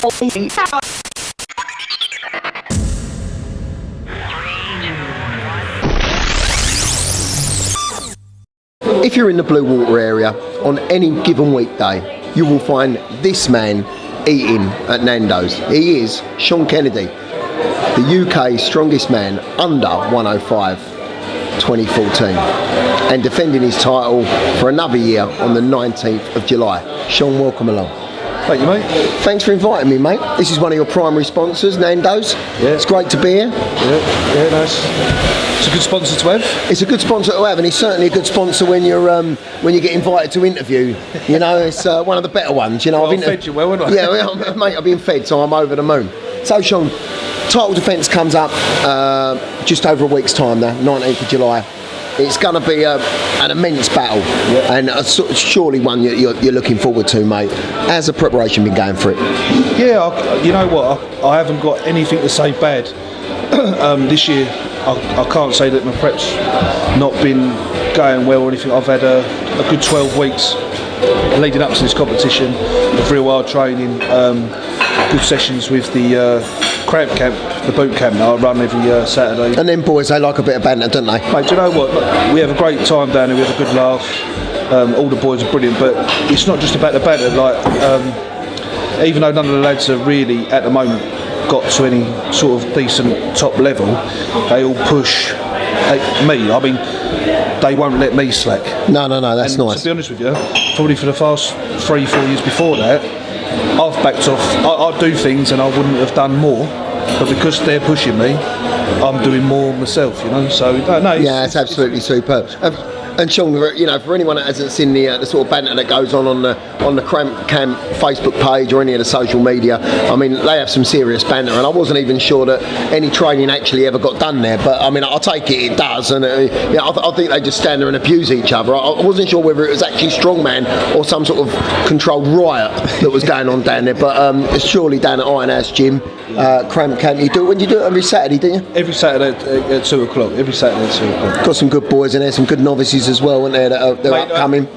If you're in the Bluewater area on any given weekday, you will find this man eating at Nando's. He is Sean Kennedy, the UK's strongest man under 105 2014, and defending his title for another year on the 19th of July. Sean, welcome along. Thank you, mate. Thanks for inviting me, mate. This is one of your primary sponsors, Nando's. Yeah. It's great to be here. Yeah, nice. It's a good sponsor to have. It's a good sponsor to have, and he's certainly a good sponsor when you get invited to interview. You know, it's one of the better ones. You know, well, I've fed you well, wouldn't I? Yeah, mate, I've been fed, so I'm over the moon. So, Sean, title defence comes up just over a week's time now, 19th of July. It's going to be an immense battle, and surely one you're looking forward to, mate. How's the preparation been going for it? Yeah, you know what? I haven't got anything to say bad this year. I can't say that my prep's not been going well or anything. I've had a good 12 weeks leading up to this competition of real hard training, good sessions with the cramp camp, the boot camp that I run every Saturday. And then boys, they like a bit of banter, don't they? Mate, do you know what? Look, we have a great time down there, we have a good laugh. All the boys are brilliant, but it's not just about the banter. Like, even though none of the lads are really, at the moment, got to any sort of decent top level, they all push me. I mean, they won't let me slack. No, that's nice. To be honest with you, probably for the past 3-4 years before that, I've backed off. I do things and I wouldn't have done more, but because they're pushing me, I'm doing more myself, you know. So no, it's absolutely superb. And Sean, you know, for anyone that hasn't seen the sort of banter that goes on the Cramp Camp Facebook page or any of the social media, I mean, they have some serious banter, and I wasn't even sure that any training actually ever got done there. But I mean, I take it does, and I think they just stand there and abuse each other. I wasn't sure whether it was actually Strongman or some sort of controlled riot that was going on down there. But it's surely down at Iron House Gym, Cramp Camp. You do it every Saturday, don't you? Every Saturday at 2 o'clock. Every Saturday at 2 o'clock. Got some good boys in there, some good novices as well, aren't there, that are upcoming?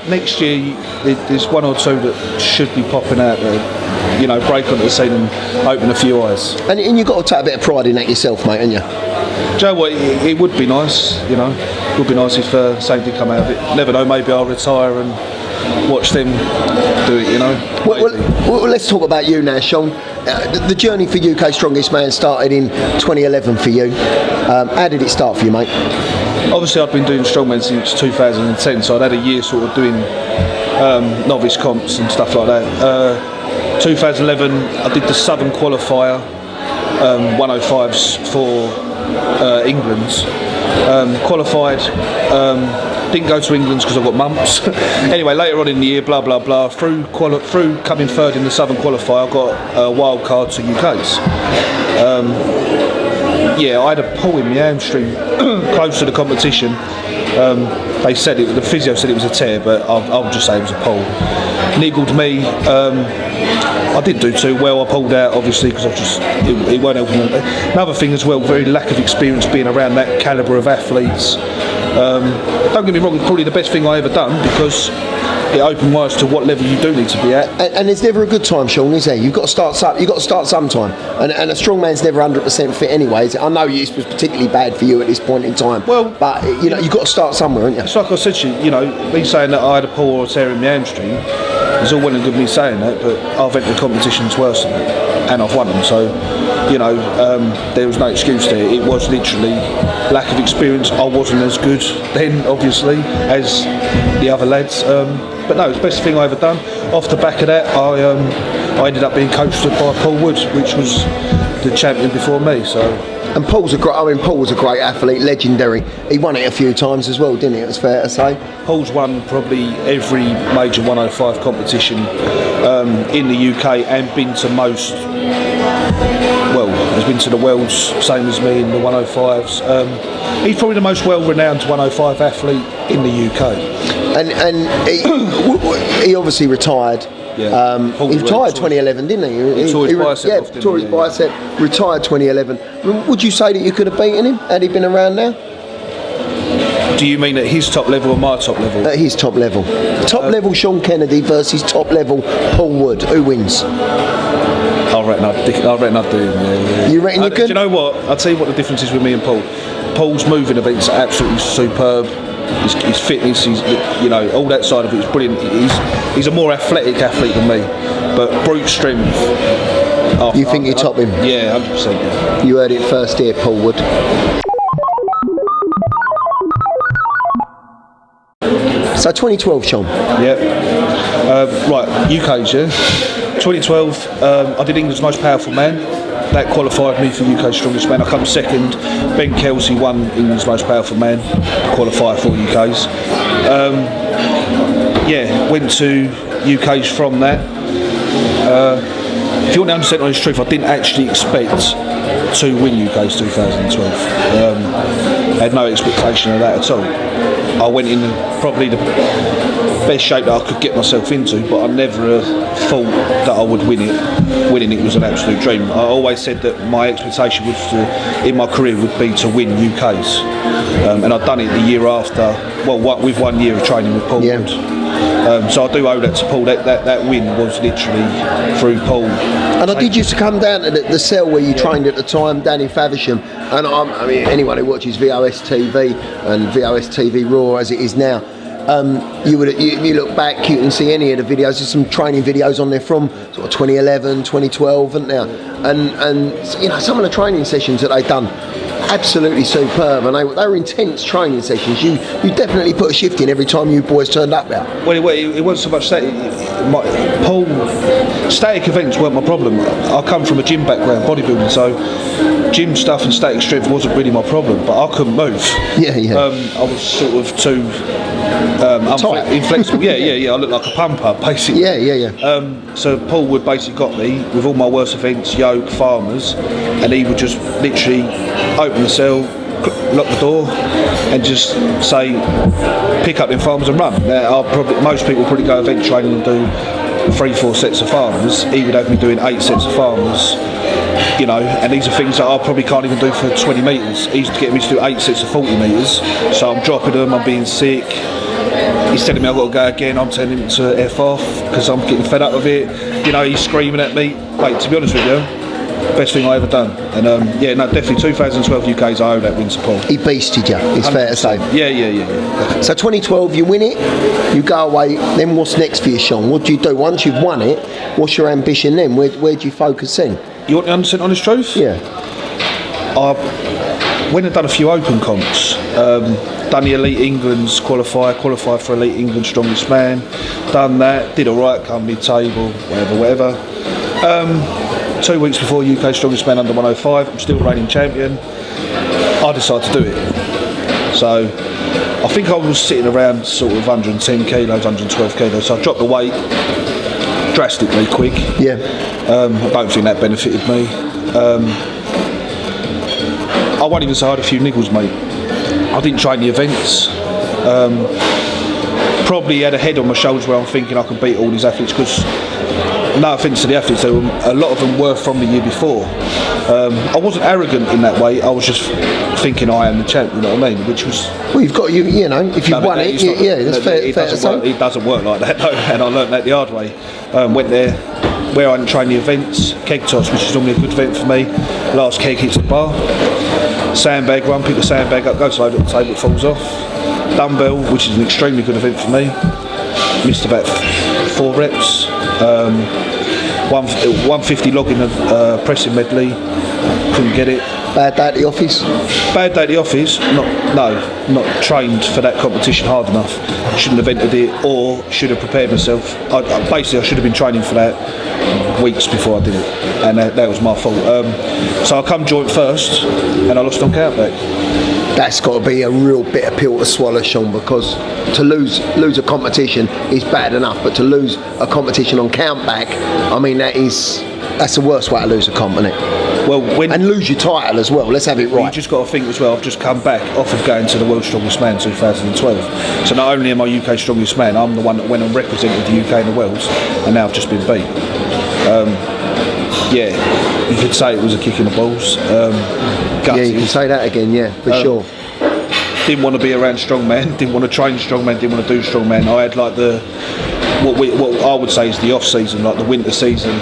Next year, there's one or two that should be popping out there, you know, break onto the scene and open a few eyes. And you've got to take a bit of pride in that yourself, mate, haven't you? Do you know what, it would be nice, you know, it would be nice if something did come out of it. Never know, maybe I'll retire and watch them do it, you know. Well, let's talk about you now, Sean. The journey for UK Strongest Man started in 2011 for you. How did it start for you, mate? Obviously, I've been doing Strongman since 2010, so I'd had a year sort of doing novice comps and stuff like that. 2011, I did the Southern Qualifier 105s for England's. Qualified, didn't go to England's because I've got mumps. Anyway, later on in the year, blah blah blah, through coming third in the Southern Qualifier, I got a wild card to UK's. I had a pull in my hamstring close to the competition. They said the physio said it was a tear, but I'll just say it was a pull. Niggled me. I didn't do too well. I pulled out, obviously, because it won't help me. Another thing as well, very lack of experience being around that calibre of athletes. Don't get me wrong, it's probably the best thing I ever done, because it opened my eyes to what level you do need to be at. And there's never a good time, Sean, is there? You've got to start sometime. And a strong man's never 100% fit anyways. I know this was particularly bad for you at this point in time. Well, but you know, you've got to start somewhere, haven't you? It's like I said to you, you know, me saying that I had a pull or a tear in my hamstring, it's all well and good me saying that, but I've entered competitions worse than that, and I've won them. So, you know, there was no excuse there. It was literally lack of experience. I wasn't as good then, obviously, as the other lads. But no, it's the best thing I ever done. Off the back of that, I ended up being coached by Paul Wood, which was the champion before me. So. And Paul was a great athlete, legendary. He won it a few times as well, didn't he? It's fair to say. Paul's won probably every major 105 competition in the UK, and been to most. Well, he's been to the Worlds, same as me in the 105s. He's probably the most well-renowned 105 athlete in the UK. And he obviously retired. Yeah. He retired 2011, didn't he? He tore his bicep off, tore his bicep, retired 2011. Would you say that you could have beaten him had he been around now? Do you mean at his top level or my top level? At his top level. Top level Sean Kennedy versus top level Paul Wood. Who wins? I reckon I'd do him. Yeah. You reckon you could? Do you know what? I'll tell you what the difference is with me and Paul. Paul's moving events are absolutely superb. His fitness, all that side of it is brilliant. He's a more athletic athlete than me, but brute strength. You think you top him? Yeah, 100%. You heard it first here, Paul Wood. So 2012, Sean. Yeah. Right, UK's, yeah. 2012, I did England's Most Powerful Man. That qualified me for UK's Strongest Man. I come second. Ben Kelsey won England's Most Powerful Man, qualifier for UK's. Went to UK's from that. If you want to understand honest truth, I didn't actually expect to win UK's 2012. Had no expectation of that at all. I went in probably the best shape that I could get myself into, but I never thought that I would win it. Winning it was an absolute dream. I always said that my expectation in my career would be to win UK's, and I'd done it the year after. Well, with 1 year of training with Paul. Yeah. So I do owe that to Paul. That win was literally through Paul. And I did used to come down to the cell where you trained at the time, down in Faversham. And I mean, anyone who watches VOS TV and VOS TV Raw as it is now, you look back, you can see any of the videos. There's some training videos on there from sort of 2011, 2012, and now, and some of the training sessions that they've done. Absolutely superb, and they were intense training sessions. You definitely put a shift in every time you boys turned up there. Well, it wasn't so much static. Paul, static events weren't my problem. I come from a gym background, bodybuilding, so gym stuff and static strength wasn't really my problem. But I couldn't move. Yeah. I was sort of too inflexible. Yeah. I looked like a pumper, basically. Yeah. So Paul would basically got me with all my worst events, yoke, farmers, and he would just literally open the cell, lock the door, and just say, pick up them farmers and run. Now, most people probably go event training and do 3-4 sets of farmers. He would have me doing 8 sets of farmers, and these are things that I probably can't even do for 20 metres. He's getting me to do 8 sets of 40 metres, so I'm dropping them, I'm being sick. He's telling me I've got to go again, I'm telling him to F off because I'm getting fed up with it. He's screaming at me. Mate, to be honest with you, best thing I ever done. And definitely 2012 UK's, I owe that win to Paul. He beasted you, it's 100%. Fair to say. Yeah. So 2012 you win it, you go away, then what's next for you, Sean? What do you do? Once you've won it, what's your ambition then? Where do you focus then? You want to understand honest truth? Yeah. I went and done a few open comps. Done the Elite England's qualified for Elite England Strongest Man. Done that, did alright, come mid-table, whatever. 2 weeks before UK Strongest Man under 105, I'm still reigning champion. I decided to do it. So I think I was sitting around sort of 110 kilos, 112 kilos. So I dropped the weight drastically quick. Yeah. I don't think that benefited me. I won't even say I had a few niggles, mate. I didn't train the events. Probably had a head on my shoulders where I'm thinking I can beat all these athletes because, no offence to the athletes, a lot of them were from the year before. I wasn't arrogant in that way. I was just thinking I am the champ. You know what I mean? Which was well, you've got if you've won it, that's fair to say. It doesn't work like that, though, and I learned that the hard way. Went there where I didn't train the events. Keg toss, which is normally a good event for me. Last keg hits the bar. Sandbag run, pick the sandbag up, go to load at the table, it falls off. Dumbbell, which is an extremely good event for me. Missed about 4 reps. 150 logging pressing medley, couldn't get it. Bad day at the office? Bad day at the office, not trained for that competition hard enough. Shouldn't have entered it or should have prepared myself. Basically I should have been training for that weeks before I did it, and that was my fault. So I come joint first and I lost on countback. That's got to be a real bitter pill to swallow, Sean, because to lose a competition is bad enough, but to lose a competition on countback, I mean that's the worst way to lose a comp, isn't it? Well, and lose your title as well. Let's have it right. You just got to think as well. I've just come back off of going to the World's Strongest Man 2012. So not only am I UK Strongest Man, I'm the one that went and represented the UK in the Worlds, and now I've just been beat. You could say it was a kick in the balls. Yeah, you can say that again. Yeah, for sure. Didn't want to be around strongman. Didn't want to train strongman. Didn't want to do strongman. I had like what I would say is the off season, like the winter season.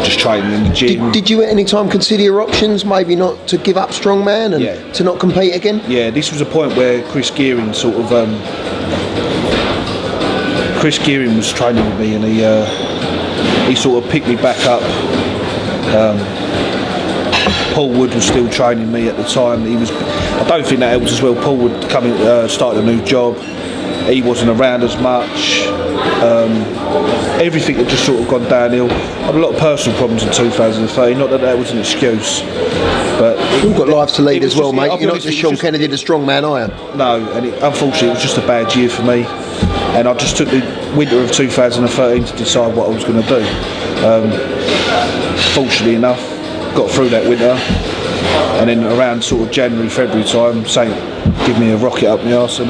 just training in the gym. Did you at any time consider your options, maybe not to give up Strongman and to not compete again? Yeah, this was a point where Chris Gearing sort of Chris Gearing was training with me, and he sort of picked me back up. Paul Wood was still training me at the time. I don't think that helped as well. Paul Wood started a new job. He wasn't around as much. Everything had just sort of gone downhill. I had a lot of personal problems in 2013. Not that that was an excuse, but you've got lives to lead as well, mate. You're not just Sean Kennedy, the strongman, are you? No, and unfortunately, it was just a bad year for me. And I just took the winter of 2013 to decide what I was going to do. Fortunately enough, got through that winter, and then around sort of January, February time, Saint give me a rocket up my arse and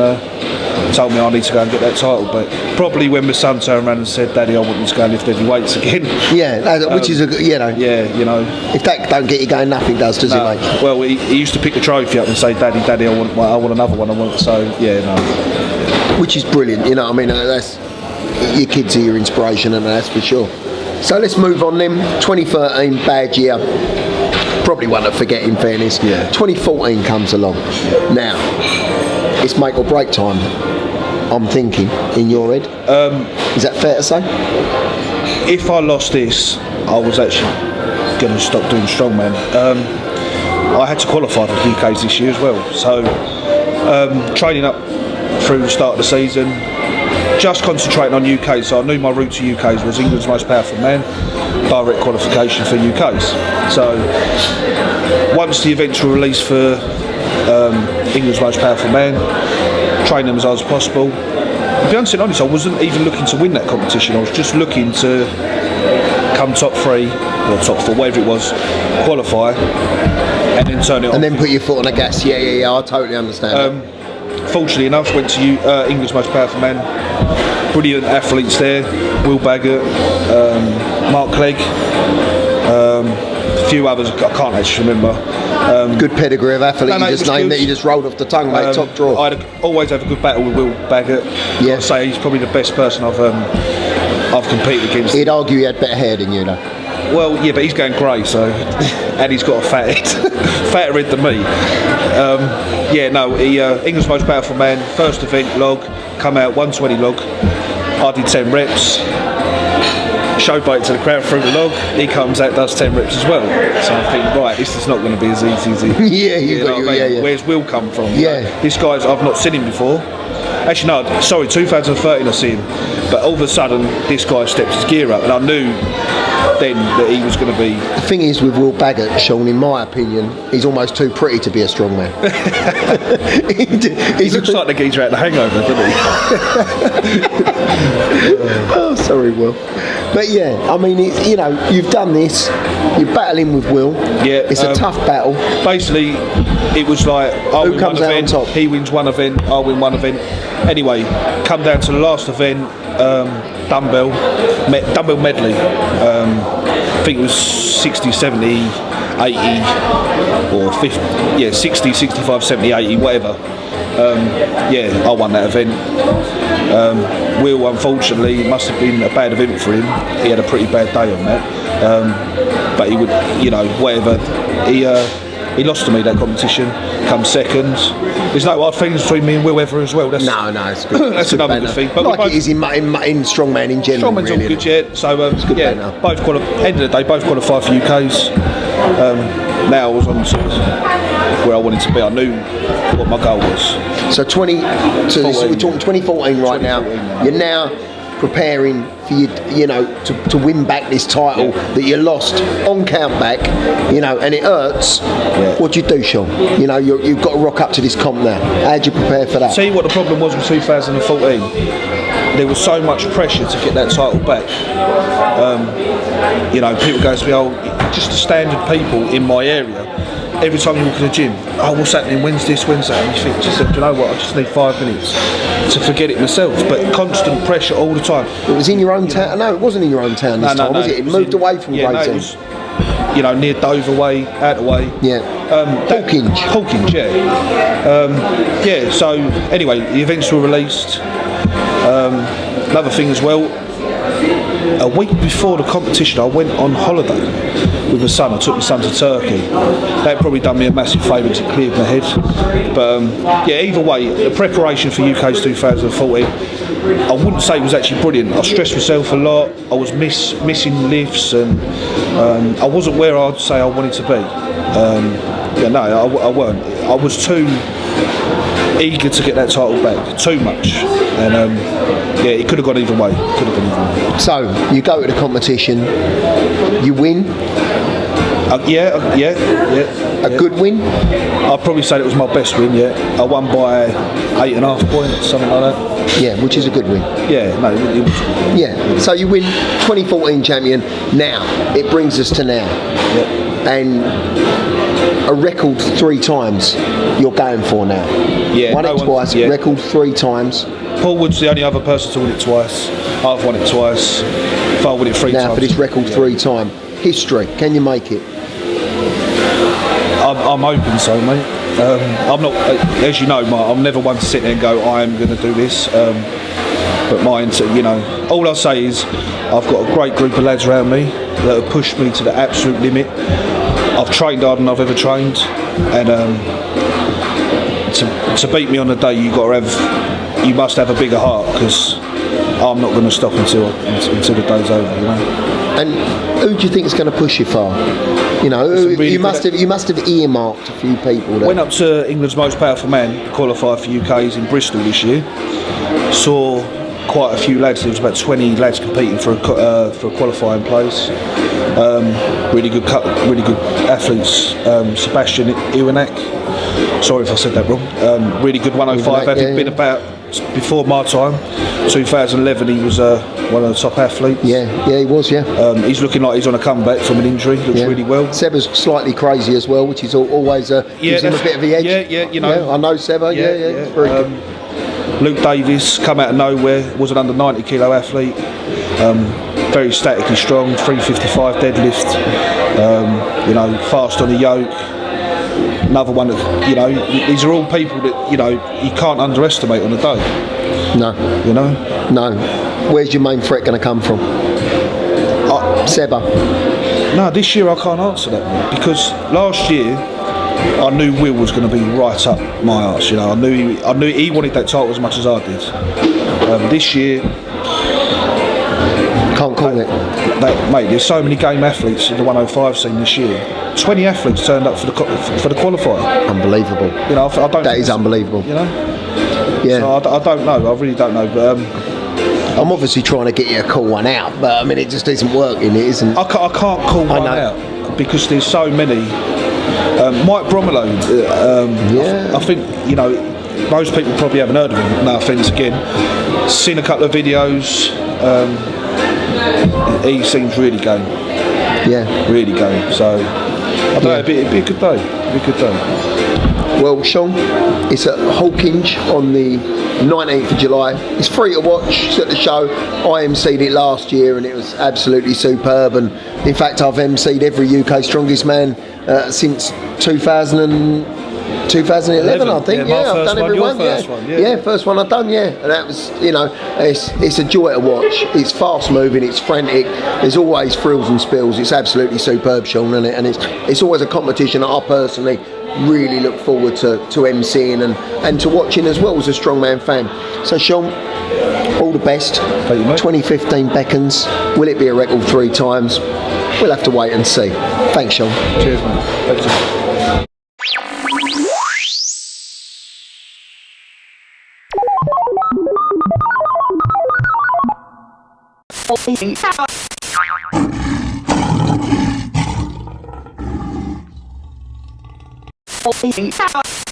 told me I need to go and get that title. But probably when my son turned around and said, "Daddy, I want you to go and lift heavy weights again." Yeah, which is Yeah, you know. If that don't get you going, nothing does it, mate? Well, he used to pick the trophy up and say, "Daddy, I want another one. So yeah, no. Which is brilliant, you know. I mean, that's your kids are your inspiration, and that's for sure. So let's move on then. 2013, bad year. Probably one to forget, in fairness. Yeah. 2014 comes along. Now, it's make or break time, I'm thinking, in your head. Is that fair to say? If I lost this, I was actually going to stop doing Strongman. I had to qualify for the UKs this year as well. So, training up through the start of the season, just concentrating on UK. So I knew my route to UKs was England's Most Powerful Man, direct qualification for UKs. So once the events were released for England's Most Powerful Man, train them as hard as possible. To be honest, I wasn't even looking to win that competition. I was just looking to come top 3 or top 4, whatever it was, qualify, and then turn it on. And then put your foot on the gas. Yeah, I totally understand. Fortunately enough, went to England's Most Powerful Man. Brilliant athletes there. Will Baggett, Mark Clegg, a few others I can't actually remember. Good pedigree of athlete. You just named that. You just rolled off the tongue, mate. Top draw. I'd always have a good battle with Will Baggett. Yeah. I'd say he's probably the best person I've competed against. He'd argue he had better hair than you, though. Well, yeah, but he's going grey, so and he's got a fat head, fatter head than me. England's Most Powerful Man, first event log, come out 120 log. I did 10 reps. Showboat to the crowd through the log. He comes out, does 10 reps as well. So I'm thinking, right, this is not going to be as easy as it. Yeah. Where's Will come from? Yeah. This guy's, I've not seen him before. Actually, no, sorry, 2013 I see him. But all of a sudden, this guy steps his gear up, and I knew then that he was going to be. The thing is with Will Baggett, Sean, in my opinion, he's almost too pretty to be a strongman. He looks like the geezer out the Hangover, doesn't he? Oh, sorry, Will. But yeah, I mean, you've done this. You're battling with Will. Yeah, it's a tough battle. Basically, it was like I win comes one out event, on top? he wins one event, I win one event. Anyway, come down to the last event, dumbbell medley. I think it was 60, 70, 80 or 50, 60, 65, 70, 80, whatever. I won that event. Will, unfortunately, it must have been a bad event for him. He had a pretty bad day on that. But he would, whatever. He lost to me that competition, come second. There's no hard feelings between me and Will ever as well. No, it's good. That's another good thing. But like it is in Strongman in general. Strongman's really, all good, yeah. So, both end of the day, both qualified for UKs. Now I was on to where I wanted to be. I knew what my goal was. So we're talking 2014 right now. You're now preparing for to win back this title that you lost on countback, and it hurts. Yeah. What do you do, Sean? You've got to rock up to this comp now. How do you prepare for that? Tell you what the problem was with 2014. There was so much pressure to get that title back. People go to me, just the standard people in my area. Every time you walk in the gym, what's happening? When's this? When's that? And you think, do you know what? I just need 5 minutes to forget it myself. But constant pressure all the time. It was in your own town. No, it wasn't in your own town this time, was it? It moved away from Gravesend. It was, near Dover way, out the way. Yeah. Hawkinge, yeah. So anyway, the events were released. Another thing as well, a week before the competition, I went on holiday with my son. I took my son to Turkey. That probably done me a massive favour because it cleared my head. But yeah, either way, the preparation for UK's 2014, I wouldn't say it was actually brilliant. I stressed myself a lot. I was missing lifts, and I wasn't where I'd say I wanted to be. Yeah, no, I weren't. I was too eager to get that title back, too much, and yeah, it could have gone either way. So you go to the competition, you win. Yeah. A good win. I'd probably say it was my best win. Yeah, I won by 8.5 points, something like that. Yeah, which is a good win. Yeah, no, it was. Yeah, so you win 2014 champion. Now it brings us to now, and a record 3 times you're going for now. Yeah, won it twice. Yeah. Record 3 times. Paul Wood's the only other person to win it twice. I've won it twice. If I win it 3 times. Now for this record 3 time history, can you make it? I'm hoping so, mate. I'm not, as you know, I'm never one to sit there and go, I am going to do this. But mine, you know, all I'll say is I've got a great group of lads around me that have pushed me to the absolute limit. I've trained harder than I've ever trained, and to beat me on the day, you must have a bigger heart, because I'm not going to stop until the day's over, you know. And who do you think is going to push you far? You know, really you must have earmarked a few people. Went up to England's Most Powerful Man, qualified for UK's in Bristol this year. Saw quite a few lads. There was about 20 lads competing for a qualifying place. Really good athletes. Sebastian Iwanek. Sorry if I said that wrong. Really good 105. Having been about before my time, 2011, he was one of the top athletes. Yeah, he was. Yeah. He's looking like he's on a comeback from an injury. Looks really well. Seba's slightly crazy as well, which is always gives him a bit of the edge. Yeah, you know. Yeah, I know Seba. Yeah. Very good. Luke Davis come out of nowhere, was an under 90 kilo athlete, very statically strong, 355 deadlift, you know, fast on the yoke. Another one that, you know, these are all people that, you know, you can't underestimate on a day. No. You know? No. Where's your main threat going to come from? Seba. No, this year I can't answer that, mate, because last year I knew Will was going to be right up my arse. You know, I knew he wanted that title as much as I did. This year, can't call it. Mate, there's so many game athletes in the 105 scene this year. 20 athletes turned up for the qualifier. Unbelievable. You know, I don't. That is unbelievable. You know. Yeah. So I don't know. I really don't know. But I'm obviously trying to get you a cool one out, but I mean, it just isn't working. It isn't. I can't call one out because there's so many. Mike Bromelo, I think, you know, most people probably haven't heard of him. No offence again. Seen a couple of videos. He seems really game. Yeah. Really game. So I don't know. It'd be a good day. Well, Sean, it's at Hawkinge on the 19th of July. It's free to watch. It's at the show. I emceed it last year and it was absolutely superb. And in fact, I've emceed every UK Strongest Man since 2011, I think. Yeah, I've done every one. Yeah, first one I've done. Yeah, and that was, you know, it's a joy to watch. It's fast moving. It's frantic. There's always frills and spills. It's absolutely superb, Sean, isn't it? And it's always a competition that I personally really look forward to emceeing and to watching as well as a Strongman fan. So, Sean, all the best. Thank you, mate. 2015 beckons. Will it be a record 3 times? We'll have to wait and see. Thanks, Sean. Cheers, mate. Thanks.